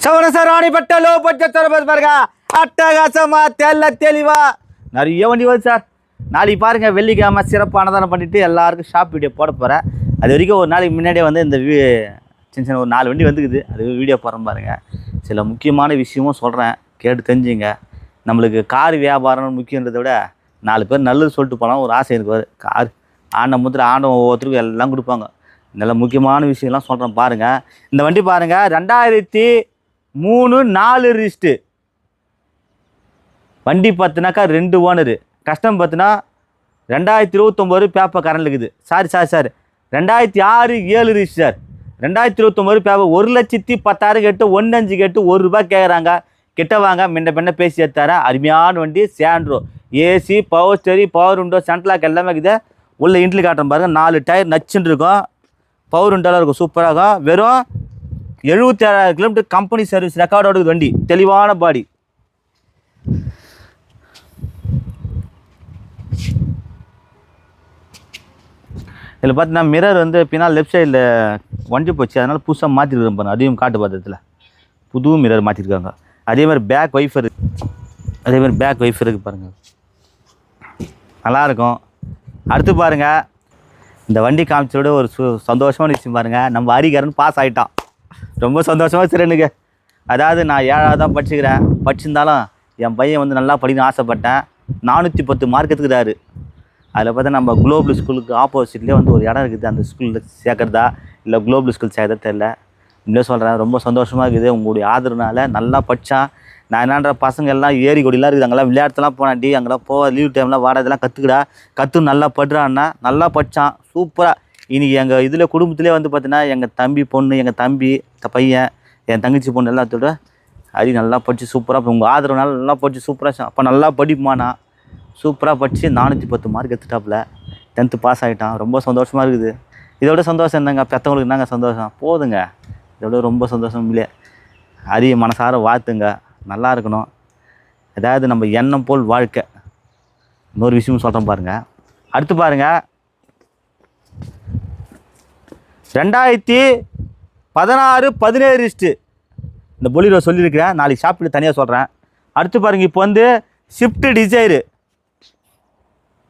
சவணசராணிப்பட்ட low budget பாருங்க, அட்டகாசமா தெளிவா நிறைய வண்டி வருது சார். நாளைக்கு பாருங்க, வெள்ளிக்கிழமை சிறப்பு அன்னதானம் பண்ணிட்டு எல்லாருக்கும் ஷாப் வீடியோ போட போகிறேன். அது வரைக்கும் ஒரு நாளைக்கு முன்னாடியே வந்து இந்த சின்ன சின்ன ஒரு 4 வண்டி வந்துக்குது, அது வீடியோ போடுறேன் பாருங்க. சில முக்கியமான விஷயமும் சொல்கிறேன், கேட்டு தெரிஞ்சுங்க. நம்மளுக்கு கார் வியாபாரம் முக்கியன்றதை விட 4 பேர் நல்லது சொல்லிட்டு போகலாம் ஒரு ஆசை இருக்குது. கார் ஆண்டவன் ஒவ்வொருத்தருக்கும் எல்லாம் கொடுப்பாங்க. நல்ல முக்கியமான விஷயம்லாம் சொல்கிறேன் பாருங்கள். இந்த வண்டி பாருங்கள், 2003 4 ரிஜிஸ்ட்ரு வண்டி. பார்த்தினாக்கா 2 ஓனரு. கஸ்டம் பார்த்தினா 2029 பேப்பர் கரண்ட் இருக்குது. Sorry 2006 7 register. 2029 பேப்பர். 1,10,000 கேட்டு 1,5 கேட்டு ₹1 கேட்குறாங்க. கிட்ட வாங்க, முன்ன பேசி எடுத்தாரேன். அருமையான வண்டி. Santro AC, power ஸ்டேரி, power window, சென்ட்லாக் எல்லாமே இருக்குது. உள்ள இன்ட்லி காட்டுறேன் பாருங்கள். 4 டயர் நச்சுன்னு இருக்கும். பவர் விண்டோலாம் இருக்கும், சூப்பராக இருக்கும். வெறும் 77,000 கிலோமீட்டர் கம்பெனி சர்வீஸ் ரெக்கார்டோட வண்டி. தெளிவான பாடி. இதில் பார்த்தீங்கன்னா மிரர் வந்து பின்னால் லெஃப்ட் சைடில் வண்டி போச்சு, அதனால் புதுசாக மாற்றிருக்கேன் பாருங்கள். அதையும் காட்டு பாத்திரத்தில் புது மிரர் மாற்றிருக்காங்க. அதேமாதிரி பேக் வைஃபர் இருக்குது பாருங்கள், நல்லாயிருக்கும். அடுத்து பாருங்கள், இந்த வண்டி காமிச்சோட ஒரு சந்தோஷமான விஷயம் பாருங்கள். நம்ம ஹரிகரன் பாஸ் ஆகிட்டான். ரொம்ப சந்தோஷமாக சரி எனக்கு. அதாவது நான் 7வது தான் படிச்சிருந்தாலும் என் பையன் வந்து நல்லா படிக்கணும்னு ஆசைப்பட்டேன். 410 மார்க் எடுத்துக்கிறாரு. அதில் பார்த்தா நம்ம குளோபல் ஸ்கூலுக்கு ஆப்போசிட்லேயே வந்து ஒரு இடம் இருக்குது. அந்த ஸ்கூலில் சேர்க்குறதா இல்லை குளோபல் ஸ்கூல் சேர்க்கறதா தெரில. இன்னும் சொல்கிறேன், ரொம்ப சந்தோஷமாக இருக்குது உங்களுடைய ஆதரவுனால. நல்லா படித்தான். நான் என்னன்ற பசங்க எல்லாம் ஏரி கொடிலாம் இருக்குது, அங்கெல்லாம் விளையாட்டுலாம் போனாண்டி, அங்கெல்லாம் லீவ் டைம்லாம் வாடகைலாம் கற்று நல்லா படுறான்னா. நல்லா படித்தான் சூப்பராக. இன்றைக்கி எங்கள் இதில் குடும்பத்துலேயே வந்து பார்த்தீங்கன்னா எங்கள் தம்பி பொண்ணு, எங்கள் தம்பி பையன், என் தங்கச்சி பொண்ணு எல்லாத்தோட அது நல்லா படித்து சூப்பராக. இப்போ உங்கள் ஆதரவுனால நல்லா படித்து சூப்பராக. அப்போ நல்லா படிப்புமாண்ணா, சூப்பராக படித்து 410 மார்க் எடுத்துட்டாப்புல. 10th பாஸ் ஆகிட்டான். ரொம்ப சந்தோஷமாக இருக்குது. இதோட சந்தோஷம் என்னங்க, பெற்றவங்களுக்கு என்னங்க சந்தோஷம் போதுங்க. இதோட ரொம்ப சந்தோஷம் இல்லையே. அரிய மனசார வாழ்த்துங்க, நல்லா இருக்கணும். அதாவது நம்ம எண்ணம் போல் வாழ்க்கை. இன்னொரு விஷயமும் சொல்கிறேன் பாருங்கள். அடுத்து பாருங்கள், 2016 17 ரிஜிஸ்ட்ரு இந்த பொலிரோ சொல்லியிருக்கிறேன். நாளைக்கு ஷாப்பில் தனியாக சொல்கிறேன். அடுத்து பாருங்கள், இப்போ வந்து ஸ்விஃப்ட் டிசைரு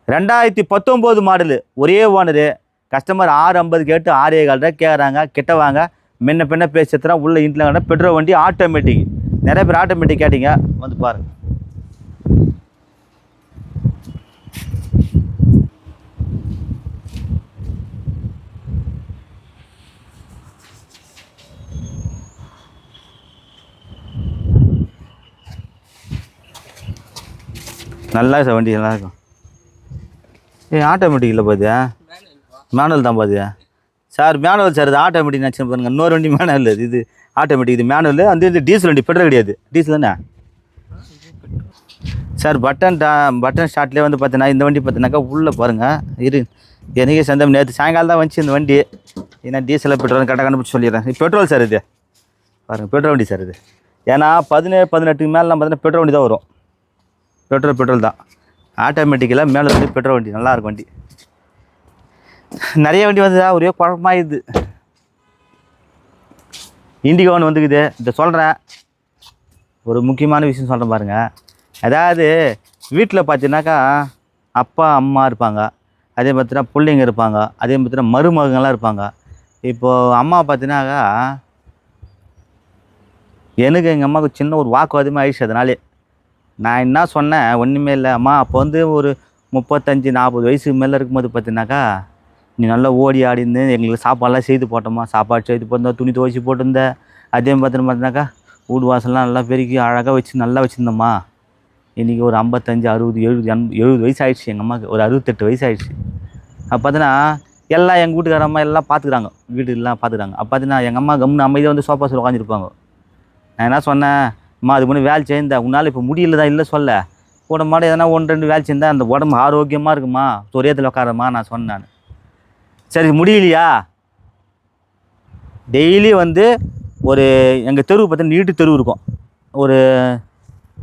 2019 மாடலு. ஒரே ஓனரு. கஸ்டமர் 650 கேட்டு 6,15 கேட்குறாங்க. கிட்ட வாங்க, முன்ன பேசுகிறேன். உள்ள இன்ட்ல பெட்ரோல் வண்டி, ஆட்டோமேட்டிக். நிறைய பேர் ஆட்டோமேட்டிக் கேட்டிங்க, வந்து பாருங்கள். நல்லா சார் வண்டி நல்லா இருக்கும். ஆட்டோமேட்டிக் இல்லை பாதியா, மேனுவல் தான் பாதியா சார். மேனுவல் சார், இது ஆட்டோமேட்டிக் நினச்சி பாருங்க. இன்னொரு வண்டி மேனுவல், இது ஆட்டோமேட்டிக். இது மேனுவல். அந்த இது டீசல் வண்டி, பெட்ரோல் கிடையாது. டீசல் தானே சார். பட்டன் ஸ்டார்ட்லேயே வந்து பார்த்தீங்கன்னா இந்த வண்டி பார்த்தீங்கன்னாக்கா உள்ளே பாருங்கள். எனக்கே சந்தம் நேற்று சாயங்காலம் தான் வந்துச்சு இந்த வண்டி. ஏன்னா டீசலில் பெட்ரோல் கரெக்டாக கண்டுபிடிச்சி சொல்லிடுறேன். இது பெட்ரோல் சார், இது பாருங்கள் பெட்ரோல் வண்டி சார். இது ஏன்னா 17 18 மேலாம் பார்த்தீங்கன்னா பெட்ரோல் வண்டி தான் வரும். பெட்ரோல் தான். ஆட்டோமேட்டிக்கெல்லாம் மேலே வந்து பெட்ரோல் வண்டி, நல்லாயிருக்கும் வண்டி. நிறைய வண்டி வந்து ஒரே குழப்பமாகிடுது. இண்டிகோன்னு வந்துக்குது. இதை சொல்கிறேன், ஒரு முக்கியமான விஷயம் சொல்கிறேன் பாருங்கள். அதாவது வீட்டில் பார்த்தீங்கன்னாக்கா அப்பா அம்மா இருப்பாங்க, அதே பார்த்தீங்கன்னா பிள்ளைங்க இருப்பாங்க, அதே பார்த்தீங்கன்னா மருமகங்கள்லாம் இருப்பாங்க. இப்போது அம்மா பார்த்தீங்கன்னாக்கா எனக்கு எங்கள் அம்மாவுக்கு சின்ன ஒரு வாக்குவாதமாக ஆயிடுச்சு. அதனாலே நான் என்ன சொன்னேன், ஒன்றுமே இல்லை அம்மா. அப்போ வந்து ஒரு 35-40 வயசுக்கு மேலே இருக்கும்போது பார்த்தீங்கன்னாக்கா நீ நல்லா ஓடி ஆடிந்து எங்களுக்கு சாப்பாடெல்லாம் செய்து போட்டோம்மா. சாப்பாடு செய்து போட்டிருந்தா, துணி துவைச்சி போட்டிருந்தேன். அதே பார்த்தீங்கன்னாக்கா வீடு வாசல்லாம் நல்லா பெருக்கி அழகாக வச்சு நல்லா வச்சுருந்தோம்மா. இன்றைக்கி ஒரு 55 60 70 வயசு ஆகிடுச்சு. எங்கள் அம்மாவுக்கு ஒரு 68 வயசு ஆகிடுச்சு. அப்போ பார்த்தீங்கன்னா எல்லாம் எங்கள் வீட்டுக்கார அம்மா எல்லாம் பார்த்துக்குறாங்க, வீட்டுலாம் பார்த்துக்குறாங்க. அப்போ பார்த்தீங்கன்னா எங்கள் அம்மா கம்முன்னு அமைதியாக வந்து சோஃபா சொல்லி உட்காந்துருப்பாங்க. நான் என்ன சொன்னேன், அம்மா அது முன்னே வேலை செய்யிருந்தேன், உன்னால் இப்போ முடியல தான் இல்லை சொல்ல. கூட மாட எதனா 1-2 வேலை செஞ்சால் அந்த உடம்பு ஆரோக்கியமாக இருக்குமா, சொரியத்தில் உட்காரம்மா நான் சொன்னேன். நான் சரி முடியலையா, டெய்லி வந்து ஒரு எங்கள் தெருவு பார்த்தீங்கன்னா நீட்டு தெருவு இருக்கும். ஒரு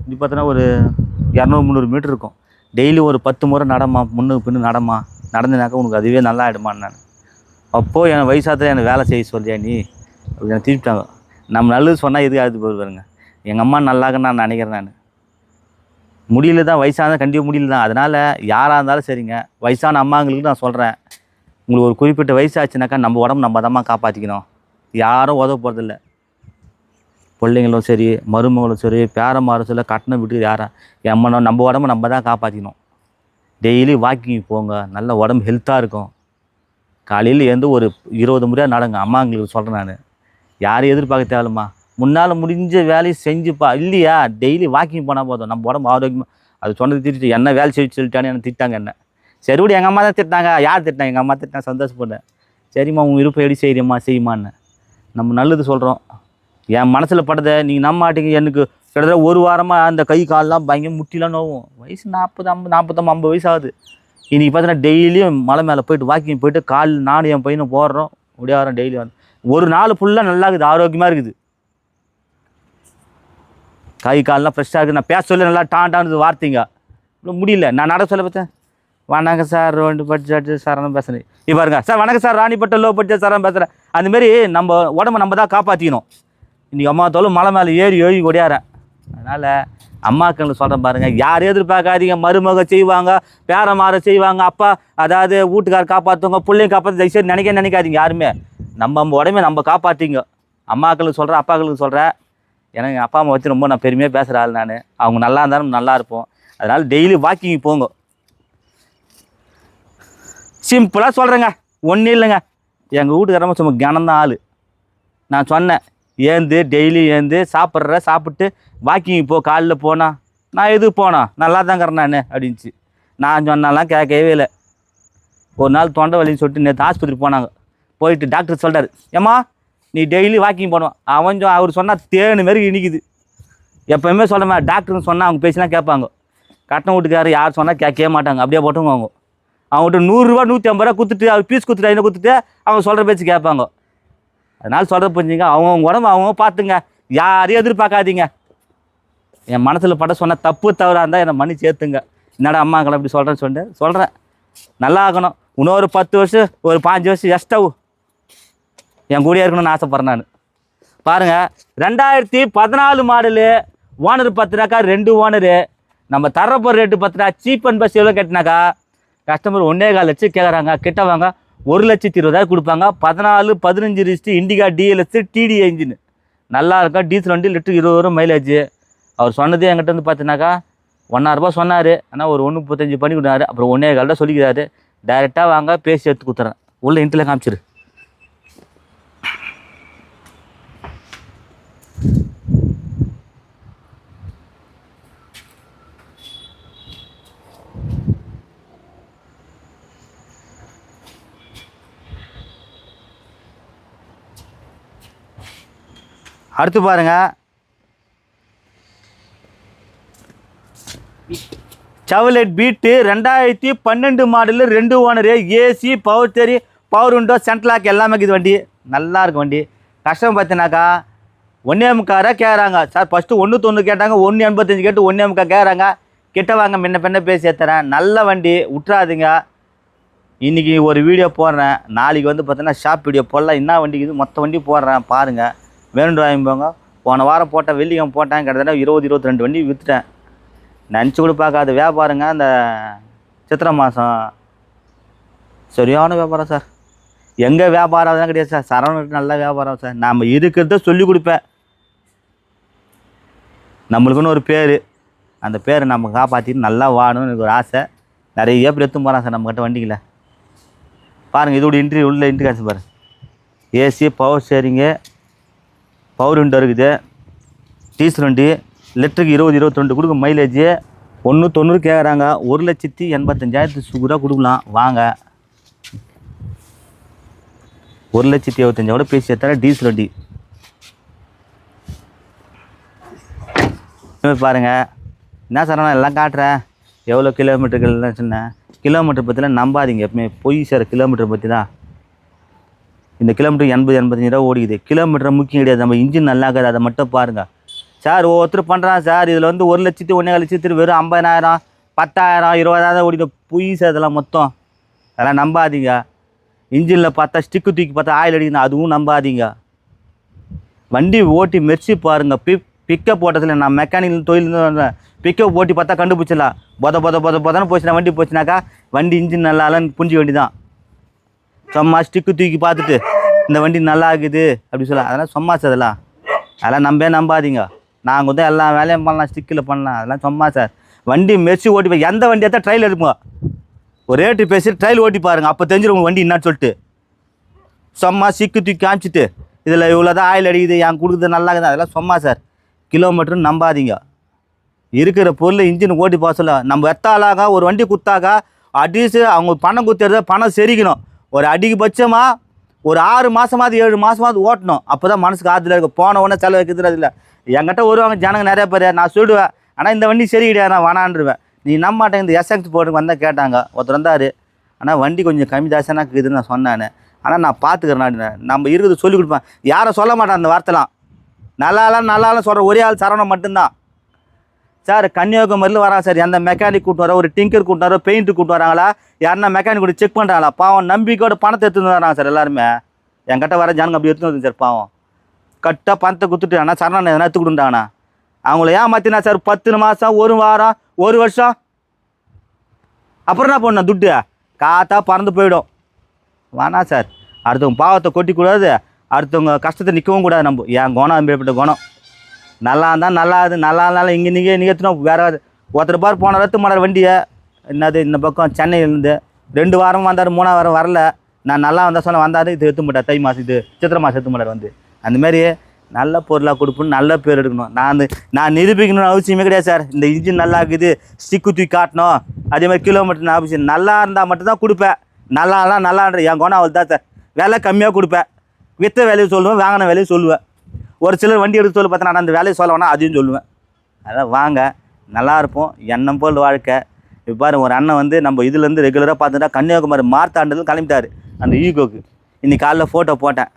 இது பார்த்தோன்னா ஒரு 200-300 மீட்டர் இருக்கும். டெய்லி ஒரு 10 முறை நடமா, முன்னுக்கு பின்னு நடமா, நடந்துனாக்கா உனக்கு அதுவே நல்லா ஆகிடுமான்னு. நான் அப்போது என் வயசாத்தில் எனக்கு வேலை செய்ய சொல்லியா நீ அப்படின்னு திருப்பிட்டாங்க. நம்ம நல்லது சொன்னால் எதுக்கு அது பாருங்க. எங்கள் அம்மா நல்லாக நான் நினைக்கிறேன். நான் முடியல தான், வயசானது கண்டிப்பாக முடியல தான். அதனால் யாராக இருந்தாலும் சரிங்க, வயசான அம்மாங்களுக்கு நான் சொல்கிறேன், உங்களுக்கு ஒரு குறிப்பிட்ட வயசாச்சுனாக்கா நம்ம உடம்பு நம்ம தான் காப்பாற்றிக்கணும். யாரும் உதவ போகிறதில்ல. பிள்ளைங்களும் சரி, மருமகளும் சரி, பேரமாரும் சரி, கட்டணம் விட்டு யாரும் எம்மனோ நம்ம உடம்பு நம்ம தான் காப்பாற்றிக்கணும். டெய்லி வாக்கிங் போங்க, நல்ல உடம்பு ஹெல்த்தாக இருக்கும். காலையில் எழுந்து ஒரு 20 முறையாக நடங்க. அம்மாங்களுக்கு சொல்கிறேன் நான், யாரையும் எதிர்பார்க்க தேவையில்லம்மா. முன்னால் முடிஞ்ச வேலையை செஞ்சுப்பா. இல்லையா டெய்லி வாக்கிங் போனால் போதும், நம்ம உடம்பு ஆரோக்கியமாக. அது சொன்னது திட்டிட்டு என்ன வேலை செய்ய சொல்லிட்டானு என்ன திட்டாங்க. என்ன சரி விட, எங்கள் அம்மா தான் திட்டினாங்க. யார் திட்டினாங்க? எங்கள் அம்மா திட்டினா சந்தோஷப்பட்டேன். சரிம்மா உங்கள் விருப்பம் எப்படி செய்கிறீம்மா செய்யுமான்னு. நம்ம நல்லது சொல்கிறோம். என் மனசில் பட்டதை நீங்கள் நம்ப மாட்டீங்க. எனக்கு கிட்டத்தட்ட ஒரு வாரமாக அந்த கை காலெலாம் பயங்கர முட்டிலாம் நோவும். வயசு 40 50 வயசு ஆகுது. இன்றைக்கி பார்த்தீங்கன்னா டெய்லியும் மலை மேலே போய்ட்டு வாக்கிங் போய்ட்டு கால் நானும் என் பையனும் போடுறோம், முடியாதுறோம். டெய்லி வந்து ஒரு நாள் ஃபுல்லாக நல்லா இருக்குது, ஆரோக்கியமாக இருக்குது. கை காலெலாம் ஃப்ரெஷ்ஷாக இருக்குது. நான் பேச சொல்ல நல்லா டான்டானது வார்த்தைங்க முடியல. நான் நட சொல்ல பார்த்தேன், வணக்கம் சார் ரெண்டு பட்ஜெட்டு சாரான பேசுகிறேன். இப்போ பாருங்க சார், வணக்கம் சார் ராணிப்பட்ட லோ பட்ஜெட் சாரான பேசுகிறேன். அந்தமாரி நம்ம உடம்பை நம்ம தான் காப்பாற்றிக்கணும். இன்றைக்கி அம்மா தோலும் மலை மேலே ஏறி ஓடியாரேன். அதனால் அம்மாக்களுக்கு சொல்கிறேன் பாருங்கள், யாரும் எதிர்பார்க்காதீங்க. மருமக செய்வாங்க, பேரமாற செய்வாங்க, அப்பா அதாவது வீட்டுக்காரர் காப்பாற்றுவாங்க, பிள்ளைங்க காப்பாற்ற தயவுசெய்து நினைக்காதீங்க. யாருமே நம்ம உடம்பை நம்ம காப்பாற்றிங்க. அம்மாக்களுக்கு சொல்கிறேன், அப்பாக்களுக்கு சொல்கிறேன். எனக்கு எங்கள் அப்பா அம்மா வச்சு ரொம்ப நான் பெருமையாக பேசுகிற ஆள் நான். அவங்க நல்லா இருந்தாலும் நல்லா இருப்போம். அதனால் டெய்லி வாக்கிங் போங்க. சிம்பிளாக சொல்கிறேங்க, ஒன்றும் இல்லைங்க. எங்கள் வீட்டுக்காரமா சும்மா கனந்தான் ஆள். நான் சொன்னேன், டெய்லி சாப்பிட்டு வாக்கிங் போ, காலில் போனால். நான் எதுக்கு போனா, நல்லா தான் இருக்கிறேன் நான் அப்படின்ச்சு. நான் சொன்னாலாம் கேட்கவே இல்லை. ஒரு நாள் தொண்டை வலின்னு சொல்லிட்டு நேற்று ஆஸ்பத்திரி போனாங்க. போயிட்டு டாக்டர் சொல்கிறார், ஏம்மா நீ டெய்லி வாக்கிங் போடுவான். அவர் சொன்னால் தேனு மாரி இனிக்குது. எப்போயுமே சொல்கிறேன், டாக்டர்னு சொன்னால் அவங்க பேசிலாம் கேட்பாங்க. கட்டணம் வீட்டுக்காரர் யார் சொன்னால் கேட்கவே மாட்டாங்க, அப்படியே போட்டுங்க. அவங்ககிட்ட 100 ரூபா 150 ரூபா கொடுத்துட்டு, அவர் பீஸ் கொடுத்துட்டு ஐநூறு கொடுத்துட்டு அவங்க சொல்கிற பேச்சு கேட்பாங்க. அதனால் சொல்கிற புரிஞ்சுங்க, அவங்கவுங்க உடம்பு அவங்க பார்த்துங்க, யாரையும் எதிர்பார்க்காதீங்க. என் மனசில் பட சொன்ன தப்பு தவறாக இருந்தால் என்னை மன்னி சேர்த்துங்க. என்னடா அம்மாக்களை அப்படி சொல்கிறேன்னு சொல்கிறேன். நல்லா ஆகணும். இன்னொரு 10 வருஷம் ஒரு 5 வருஷம் எக்ஸ்ட்ராவும் என் கூடிய இருக்கணும்னு ஆசைப்பட்றேன் நான். பாருங்கள், 2014 மாடலு. Owner பார்த்தினாக்கா 2 owner. நம்ம தரப்போகிற ரேட்டு பார்த்தினா சீப் அண்ட் பெஸ்ட் எவ்வளோ கேட்டினாக்கா கஸ்டமர் 1.25 லட்சம் கேட்குறாங்க. கிட்ட வாங்க 1,20,000 கொடுப்பாங்க. 14-15 ரிஸ்ட்டு இண்டிகா டிஎல்எஸ் டிடி இன்ஜின் நல்லா இருக்கும். டீசல் வண்டி லிட்டருக்கு 20 வரும் மைலேஜ். அவர் சொன்னது என்கிட்ட வந்து பார்த்தினாக்கா 1,000 ரூபா சொன்னார். ஆனால் ஒரு 1.35 பண்ணி கொடுத்தாரு. அப்புறம் 1.25 தான் சொல்லிக்கிறாரு. டைரெக்டாக வாங்க பேசி எடுத்து கொடுத்துறேன். உள்ள இன்ட்டில் காமிச்சிரு. அடுத்து பாருங்க, Chevrolet beat 2012 model, 2 owner, AC, power ஸ்டேரி, power window, சென்ட்லாக் எல்லாமே இது. வண்டி நல்லா இருக்கும். வண்டி கஷ்டம் பார்த்தினாக்கா 1.25 கேட்குறாங்க. சார் ஃபஸ்ட்டு 1.90 கேட்டாங்க, 1.85 கேட்டு 1.25 கேட்குறாங்க. கிட்ட வாங்க, முன்ன பேசி ஏற்றுறேன். நல்ல வண்டி, விட்டுறாதுங்க. இன்றைக்கி ஒரு வீடியோ போடுறேன், நாளைக்கு வந்து பார்த்தீங்கன்னா ஷாப் வீடியோ போடலாம். என்ன வண்டிக்கு இது மொத்த வண்டி போடுறேன் பாருங்கள். வேணுண்டு வாங்கிப்போங்க. போன வாரம் போட்டேன், வெள்ளிக்கிழமை போட்டேன். கிட்டத்தட்ட 20-22 வண்டி விற்றுட்டேன். நினச்சி கூட பார்க்காத வியாபாரங்க. அந்த சித்திரை மாதம் சரியான வியாபாரம் சார். எங்கே வியாபாரம் தான் கிடையாது சார். சரவணனுக்கு நல்ல வியாபாரம் சார். நாம் இருக்கிறத சொல்லிக் கொடுப்பேன். நம்மளுக்குன்னு ஒரு பேர், அந்த பேரை நம்ம காப்பாற்றிட்டு நல்லா வாடணும்னு எனக்கு ஒரு ஆசை. நிறைய பேர் எடுத்து போகிறான் சார் நம்மக்கிட்ட வண்டியில். பாருங்கள், இதோட உள்ள இன்ட்ரி காசு பாருங்கள். AC, power steering, power window இருக்குது. டீசல் வண்டி லிட்டருக்கு 20-22 கொடுக்கும் மைலேஜ். 1.90 கேட்குறாங்க. 1,85,000 சூப்பராக கொடுக்கலாம். வாங்க, 1,75,000 பேசி எடுத்தால டீசல் வண்டி. பாருங்கள், என்ன சார் நான் எல்லாம் காட்டுறேன். எவ்வளோ கிலோமீட்டர்கள்னு சொன்னேன். கிலோமீட்டர் பற்றிலாம் நம்பாதீங்க. எப்பவுமே பொய் சார். கிலோமீட்டர் பற்றி தான். இந்த கிலோமீட்டர் 80-85 ரூபா ஓடிக்குது. கிலோமீட்டர் முக்கியம் கிடையாது, நம்ம இன்ஜின் நல்லா இருக்குது, அதை மட்டும் பாருங்கள் சார். ஒவ்வொருத்தர் பண்ணுறான் சார். இதில் வந்து 1 லட்சத்து 1.25 லட்சத்துக்கு வெறும் 50,000 10,000 20,000 ஓடிது. பொய் சார் இதெல்லாம் மொத்தம். அதெல்லாம் நம்பாதீங்க. இன்ஜினில் பார்த்தா ஸ்டிக்கு தூக்கி பார்த்தா ஆயில் அடிக்கணும், அதுவும் நம்பாதீங்க. வண்டி ஓட்டி மெர்ச்சி பாருங்கள். பிக்கப் ஓட்டத்தில் நான் மெக்கானிக்கல் தொழில் பிக்கப் ஓட்டி பார்த்தா கண்டுபிடிச்சிடலாம். பொதன்னு போச்சுன்னா வண்டி போச்சுனாக்கா வண்டி இன்ஜின் நல்லா இல்லைன்னு புரிஞ்சு வண்டி தான். சும்மா ஸ்டிக்கு தூக்கி பார்த்துட்டு இந்த வண்டி நல்லா இருக்குது அப்படி சொல்ல, அதெல்லாம் சும்மா சார். அதெல்லாம் நம்பாதீங்க. நாங்கள் வந்து எல்லா வேலையும் பண்ணலாம், ஸ்டிக்கில் பண்ணலாம், அதெல்லாம் சும்மா சார். வண்டி மெர்ச்சி ஓட்டி போய் எந்த வண்டி எடுத்தால் ட்ரையல் எடுப்போம். ஒரு ரேட்டு பேசி ட்ரையல் ஓட்டி பாருங்கள், அப்போ தெரிஞ்சிடும் வண்டி என்னான்னு சொல்லிட்டு. சும்மா சிக்கு தூக்கி காமிச்சிட்டு இதில் இவ்வளோ தான் ஆயில் அடிக்குது என் கொடுக்குறது நல்லா இருக்குது, அதெல்லாம் சும்மா சார். கிலோமீட்டர்னு நம்பாதீங்க. இருக்கிற பொருள் இன்ஜின் ஓட்டி போக சொல்ல. நம்ம எத்தாலாக ஒரு வண்டி குத்தாக்கா அட்லீஸ்ட் அவங்க பணம் குத்துறத பணம் செரிக்கணும். ஒரு அதிகபட்சமாக ஒரு 6 மாதமாவது 7 மாதமாவது ஓட்டணும். அப்போ தான் மனசுக்கு ஆற்றுல இருக்கும். போன உடனே செலவு வைக்கிறது இல்லை. என்கிட்ட வருவாங்க ஜனங்க நிறைய பேர், நான் சொல்லுவேன் ஆனால் இந்த வண்டி சரி கிடையாது, நான் வேணான்ருவேன். நீ நம்ப மாட்டேன். இந்த எஸ்எக்ஸ் போட்டுக்கு வந்தால் கேட்டாங்க, ஒருத்தர் வந்தார். ஆனால் வண்டி கொஞ்சம் கம்மி தாசனா இருக்குதுன்னு நான் சொன்னேன். ஆனால் நான் பார்த்துக்கிறேன், நம்ம இருக்குது சொல்லிக் கொடுப்பேன். யாரும் சொல்ல மாட்டேன் அந்த வார்த்தைலாம். நல்லாலும் சொல்கிற ஒரே ஆள் சரவணன் மட்டும்தான் சார். கன்னியாகுமரியில் வரா சார். எந்த மெக்கானிக் கூட்டு வர, ஒரு டிங்கர் கூட்டு வர, பெயிண்ட்டு கூட்டு வராங்களா, யாருன்னா மெக்கானிக் கூட செக் பண்ணுறாங்களா? பாவம் நம்பிக்கையோட பணத்தை எடுத்துன்னு வராங்க சார் எல்லாருமே. என்கிட்ட வர ஜனங்க அப்படி எடுத்துன்னு வருது சார். பாவம் கரெக்டாக பணத்தை கொடுத்துட்டு ஆனால் சரணன் எதனா எடுத்து கொடுண்டாங்கண்ணா அவங்கள ஏமாத்தினா சார். 10 மாதம், 1 வாரம், 1 வருஷம், அப்புறம் என்ன பண்ணணும்? துட்டு காத்தா பறந்து போயிடும். வேணா சார். அடுத்தவங்க பாவத்தை கொட்டிக்கூடாது, அடுத்தவங்க கஷ்டத்தை நிற்கவும் கூடாது. நம்ம என் குணம் மேற்பட்ட குணம் நல்லா இருந்தால் நல்லா இருந்தாலும் இங்கே நீங்கள் எடுத்துனோம். வேறு ஒருத்தர் பார் போன ரத்து மாடல் வண்டியை என்னது இந்த பக்கம் சென்னையிலேருந்து 2 வாரம் வந்தார், 3ஆம் வாரம் வரல. நான் நல்லா வந்தால் சொன்ன வந்தார். இது எடுத்து மாட்டார். தை மாதம் இது சித்திரை மாதம் எடுத்து மாட்டார். வந்து அந்தமாரி நல்ல பொருளாக கொடுப்போன்னு நல்ல பேர் எடுக்கணும். நான் நிரூபிக்கணும்னு அவசியமே கிடையாது சார். இந்த இன்ஜின் நல்லா இருக்குது, ஸ்டிக்கு தூக்கி காட்டணும், அதேமாதிரி கிலோமீட்டர் அவசியம். நல்லா இருந்தால் மட்டும்தான் கொடுப்பேன். நல்லான்ற என் குணம் அவள் தான் சார். விலை கம்மியாக கொடுப்பேன். விற்ற வேலையை சொல்லுவேன், வாங்கின வேலையை சொல்லுவேன். ஒரு சிலர் வண்டி எடுத்து சொல்லி பார்த்தா நான் அந்த வேலையை சொல்ல வேணா அதையும் சொல்லுவேன். அதான் வாங்க, நல்லா இருப்போம். எண்ணம் போல் வாழ்க்கை. இப்போ பாருங்க, ஒரு அண்ணன் வந்து நம்ம இதுலேருந்து ரெகுலராக பார்த்துட்டா கன்னியாகுமரி மார்த்தாண்டில் கிளம்பிட்டார் அந்த ஈகோக்கு. இன்னைக்கு காலைல ஃபோட்டோ போட்டேன்.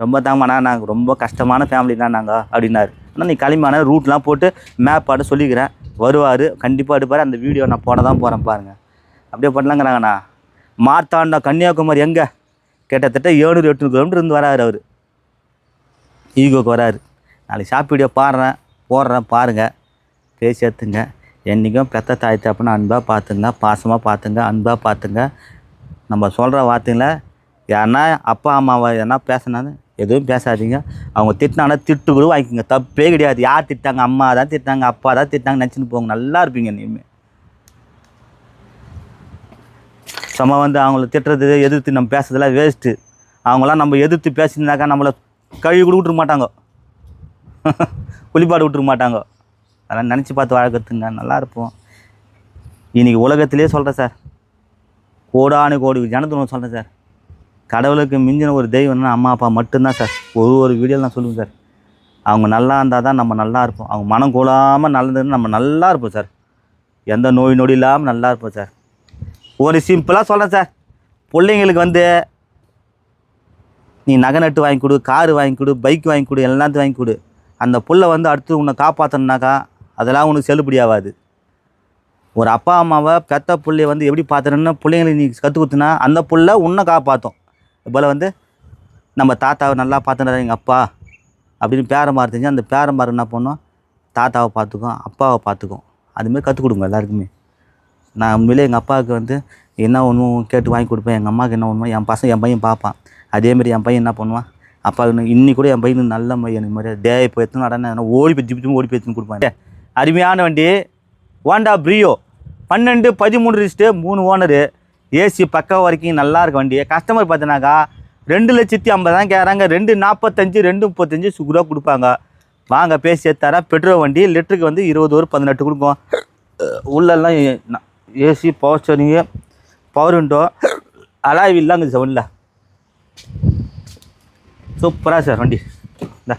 ரொம்ப தாங்கண்ணா நாங்கள் ரொம்ப கஷ்டமான ஃபேமிலி தான் நாங்கள் அப்படின்னாரு. ஆனால் நீ கிளம்பியான ரூட்லாம் போட்டு மேப் பாட்டு சொல்லிக்கிறேன். வருவார், கண்டிப்பாக எடுப்பார். அந்த வீடியோ நான் போட தான் போகிறேன் பாருங்கள். அப்படியே பண்ணலாங்கிறாங்கண்ணா. மார்த்தாண்டம் கன்னியாகுமரி எங்கே கிட்டத்தட்ட 700-800 கிலோமீட்டர் இருந்து வராரு அவர். ஈகோக்கு வராரு. நாளைக்கு ஷாப் வீடியோ போடுறேன் பாருங்கள். பேசி எடுத்துங்க. என்றைக்கும் பெத்த தாய் தப்புன்னு அன்பாக பார்த்துங்க, பாசமாக பார்த்துங்க, அன்பாக பார்த்துங்க. நம்ம சொல்கிற வார்த்தைங்கள யாருன்னா அப்பா அம்மாவை எதனா பேசினாங்க எதுவும் பேசாதீங்க. அவங்க திட்டினாங்கன்னா திட்டு கூட வாங்கிக்கோங்க, தப்பே கிடையாது. யார் திட்டாங்க? அம்மா தான் திட்டாங்க, அப்பா தான் திட்டாங்க நினச்சின்னு போங்க. நல்லா இருப்பீங்க இனிமேல். சும்மா வந்து அவங்கள திட்டுறது எதிர்த்து நம்ம பேசுறதெல்லாம் வேஸ்ட்டு. அவங்களாம் நம்ம எதிர்த்து பேசினாக்கா நம்மளை கழுவி கூட விட்டுருக்க மாட்டாங்க, குளிப்பாடு விட்டுருக்க மாட்டாங்க. அதெல்லாம் நினச்சி பார்த்து வாழ்க்கத்துங்க, நல்லா இருப்போம். இன்றைக்கி உலகத்திலே சொல்கிறேன் சார், கோடி ஜனத்தொன்று சொல்கிறேன் சார். கடவுளுக்கு மிஞ்சின ஒரு தெய்வம்னா அம்மா அப்பா மட்டும்தான் சார். ஒரு வீடியோவில் நான் சொல்லுவேன் சார். அவங்க நல்லா இருந்தால் தான் நம்ம நல்லா இருப்போம். அவங்க மனம் கூடாமல் நல்லதுன்னு நம்ம நல்லா இருப்போம் சார். எந்த நோய் நொடி இல்லாமல் நல்லா இருப்போம் சார். ஒரு சிம்பிளாக சொல்கிறேன் சார், பிள்ளைங்களுக்கு வந்து நீ நகை நட்டு வாங்கி கொடு, காரு வாங்கி கொடு, பைக் வாங்கி கொடு, எல்லாத்தையும் வாங்கி கொடு. அந்த புள்ள வந்து அடுத்து உன்னை காப்பாற்றணுனாக்கா அதெல்லாம் உனக்கு செல்லுபடி ஆகாது. ஒரு அப்பா அம்மாவை பெத்த பிள்ளைய வந்து எப்படி பார்த்துறன்னு பிள்ளைங்களுக்கு நீ கற்றுக் கொடுத்துனா அந்த புள்ள உன்னை காப்பாற்றும். இதுபோல் வந்து நம்ம தாத்தாவை நல்லா பார்த்துனாரு எங்கள் அப்பா அப்படின்னு பேரம்பார் தெரிஞ்சு அந்த பேரம்பார் என்ன பண்ணோம், தாத்தாவை பார்த்துக்கும், அப்பாவை பார்த்துக்கும். அதுமாரி கற்றுக் கொடுங்க எல்லாருக்குமே. நான் உண்மையிலே எங்கள் அப்பாவுக்கு வந்து என்ன ஒன்றும் கேட்டு வாங்கி கொடுப்பேன். எங்கள் அம்மாவுக்கு என்ன ஒன்றுமோ என் பையன் பார்ப்பான். அதேமாரி என் பையன் என்ன பண்ணுவான், அப்பா இன்னி கூட என் பையன் நல்ல எனக்கு மாதிரி டே இப்போ எடுத்துன்னு நடன ஓடி போய் ஜிப்பிட்டு ஓடி போய் எடுத்துன்னு கொடுப்பாங்க. அருமையான வண்டி Honda Brio 12 13 wrist 3 owner, AC பக்கா வரைக்கும் நல்லா இருக்க வண்டி. கஸ்டமர் பார்த்தீங்கன்னாக்கா 2,50,000 கேட்குறாங்க. 2,45 2,35 சுகுராக கொடுப்பாங்க. வாங்க பேசி எடுத்தாரா. பெட்ரோல் வண்டி லிட்டருக்கு வந்து 20 18 கொடுக்கும். உள்ளெல்லாம் AC, power steering, power window, alloy வீல்லாங்க சார் வண்டியில். சூப்பராக சார் வண்டி. இந்த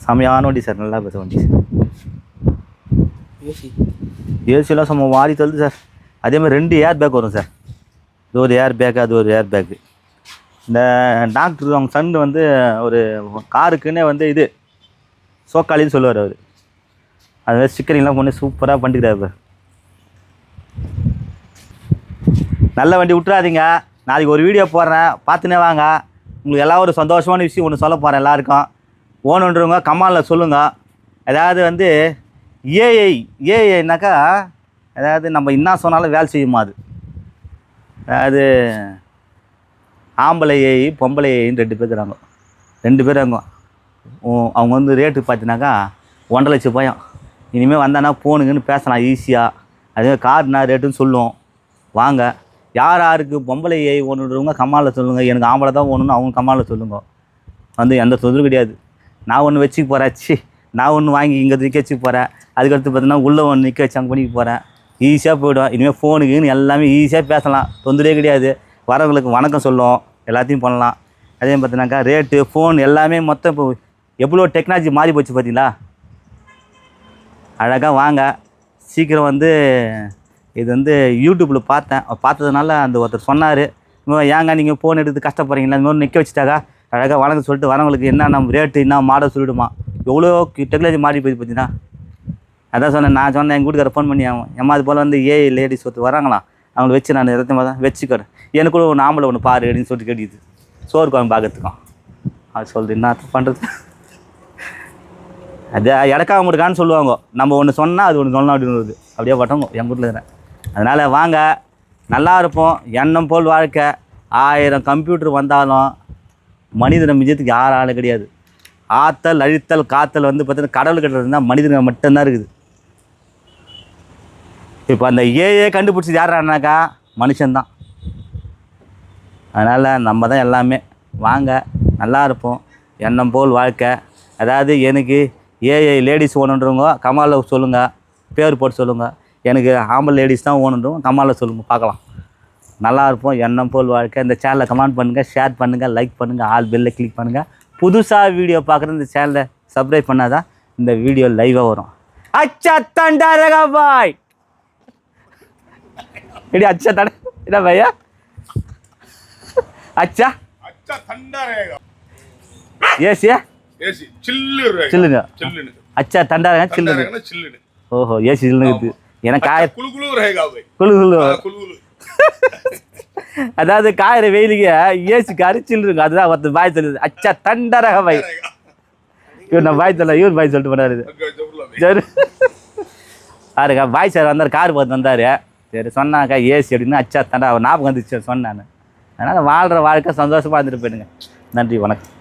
செமையான வண்டி சார், நல்லா பேச வண்டி. ஏசியெல்லாம் செம்ம வாரி தள்ளுது சார். அதேமாதிரி 2 ஏர் பேக் வரும் சார். இது ஒரு ஏர் பேக்கு, அது ஒரு ஏர் பேக்கு. இந்த டாக்டர் அவங்க சன் வந்து ஒரு காருக்குன்னே வந்து இது சோக்காளின்னு சொல்லுவார் அவர். அதுமாதிரி ஸ்டிக்கரிங்லாம் கொண்டு சூப்பராக பண்ணிக்கிறாரு. நல்ல வண்டி விட்டுறாதீங்க. நாளைக்கு ஒரு வீடியோ போடுறேன், பார்த்துனே வாங்க. உங்களுக்கு எல்லாம் ஒரு சந்தோஷமான விஷயம் ஒன்று சொல்ல போகிறேன் எல்லாருக்கும். ஓணுன்றவங்க கமாலில் சொல்லுங்கள். அதாவது வந்து ஏஐனாக்கா அதாவது நம்ம என்ன சொன்னாலும் வேலை செய்யுமா அது. அதாவது ஆம்பளை ஏஐ பொம்பளை ஏஐன்னு 2 பேர் இருக்கிறாங்க. 2 பேர் அவங்க வந்து ரேட்டு பார்த்தீங்கன்னாக்கா 1.5 லட்சம் ரூபாயாம். இனிமேல் வந்தானா ஃபோனுங்கன்னு பேசலாம் ஈஸியாக. அதே கார்னா ரேட்டுன்னு சொல்லுவோம். வாங்க, யார் யாருக்கு பொம்பளை ஏஐ ஒன்றுன்றவங்க கமாலில் சொல்லுங்கள். எனக்கு ஆம்பளை தான் ஒன்றுன்னு அவங்க கமாலில் சொல்லுங்க. வந்து எந்த தொந்தரவும் கிடையாது. நான் ஒன்று வச்சுக்க போகிறேன், நான் ஒன்று வாங்கி இங்கே நிற்க வச்சுக்க போகிறேன். அதுக்கடுத்து பார்த்தீங்கன்னா உள்ளே ஒன்று நிற்க வச்சு அங்கே பண்ணிக்க போகிறேன். ஈஸியாக போய்டும். இனிமேல் ஃபோனுக்குன்னு எல்லாமே ஈஸியாக பேசலாம், தொந்தரவே கிடையாது. வரவங்களுக்கு வணக்கம் சொல்லும், எல்லாத்தையும் பண்ணலாம். அதே பார்த்தீங்கன்னாக்கா ரேட்டு ஃபோன் எல்லாமே மொத்தம் இப்போ எவ்வளோ டெக்னாலஜி மாறி போச்சு பார்த்தீங்களா. அழகாக வாங்க, சீக்கிரம் வந்து இது வந்து யூடியூப்பில் பார்த்ததுனால அந்த ஒருத்தர் சொன்னார், ஏங்க நீங்கள் ஃபோன் எடுத்து கஷ்டப்படுறீங்களா, இந்த மாதிரி நிற்க வச்சுட்டாக்கா அழகாக வணக்கம் சொல்லிட்டு வரவங்களுக்கு என்ன நம்ம ரேட்டு என்ன மாடல் சொல்லிவிடுமா. எவ்வளோ டெக்னாலஜி மாறி போய் பார்த்தீங்கன்னா. அதான் சொன்னேன், நான் சொன்னேன் எங்கள் வீட்டுக்கார ஃபோன் பண்ணி அது போல் வந்து ஏஐ லேடிஸ் ஒருத்தர் வராங்களாம், அவங்கள வச்சு நான் ரத்தமாக தான் வச்சுக்கிறேன், எனக்கு கூட ஒரு ஆம்பளை ஒன்று பாரு அப்படின்னு சொல்லிட்டு கேட்டுது. சோறு குழம்பு பார்க்கறதுக்கும் அது சொல்லுது, என்ன பண்ணுறது. அது இடக்காக முடுக்கான்னு சொல்லுவாங்க. நம்ம ஒன்று சொன்னால் அது ஒன்று சொல்லணும் அப்படின்னு அப்படியே பட்டவங்க எங்கள் வீட்டில் இருக்கிறேன். அதனால் வாங்க, நல்லா இருப்போம். எண்ணம் போல் வாழ்க்கை. 1000 கம்ப்யூட்டர் வந்தாலும் மனிதனை மிஞ்சத்துக்கு யாராலும் கிடையாது. ஆற்றல் அழித்தல் காத்தல் வந்து பார்த்தீங்கன்னா கடவுள் கிட்ட இருந்தால் மனிதர்கள் மட்டும்தான் இருக்குது. இப்போ அந்த ஏஏ கண்டுபிடிச்சது யாரானாக்கா மனுஷன்தான். அதனால் நம்ம தான் எல்லாமே. வாங்க, நல்லா இருப்போம். எண்ணம் போல் வாழ்க்கை. அதாவது எனக்கு ஏஐ லேடிஸ் ஓணுன்றவங்க கமாலில் சொல்லுங்கள், பேர் போட்டு சொல்லுங்கள். எனக்கு ஆம்பளை லேடிஸ் தான் ஓணுன்றவங்க கமாலில் சொல்லுங்கள், பார்க்கலாம். நல்லா இருப்போம். எண்ணம் போல் வாழ்க்கை. இந்த சேனலை கமெண்ட் பண்ணுங்கள், ஷேர் பண்ணுங்கள், லைக் பண்ணுங்கள், ஆல் பெல்லை கிளிக் பண்ணுங்கள். புதுசாக வீடியோ பார்க்குறது இந்த சேனலை சப்ஸ்கிரைப் பண்ணால் தான் இந்த வீடியோ லைவாக வரும். அச்சா தண்டாரகா பாய் இடி அச்சா தட என்ன பையா அச்சா அச்சா தண்டாரகா ஏசியா ஏசி சில்லுங்க சில்லுங்க அச்சா தண்டாரகா சில்லுங்க சில்லுங்க. ஓஹோ ஏசி சில்லுங்க. எனக்கு குளு குளு ரேகா பாய் குளு குளு குளு குளு. அதாவது காயிற வெயிலுக்கு ஏசி கரிச்சில் இருக்கு. அதுதான் ஒருத்தர் பாய் சொல்லுது, அச்சா தண்டரக பாய். இவர் நான் பாய் சொல்ல, இவர் பாய் சொல்லிட்டு பண்ணாரு. சரி பாருங்க, பாய் சார் வந்தார், கார் பார்த்து வந்தார். சரி சொன்னாக்கா ஏசி அப்படின்னு அச்சா தண்டா அவர் ஞாபகம் வந்துச்சு சொன்னான்னு. அதனால் வாழ்கிற வாழ்க்கை சந்தோஷமாக இருந்துட்டு போயிடுங்க. நன்றி, வணக்கம்.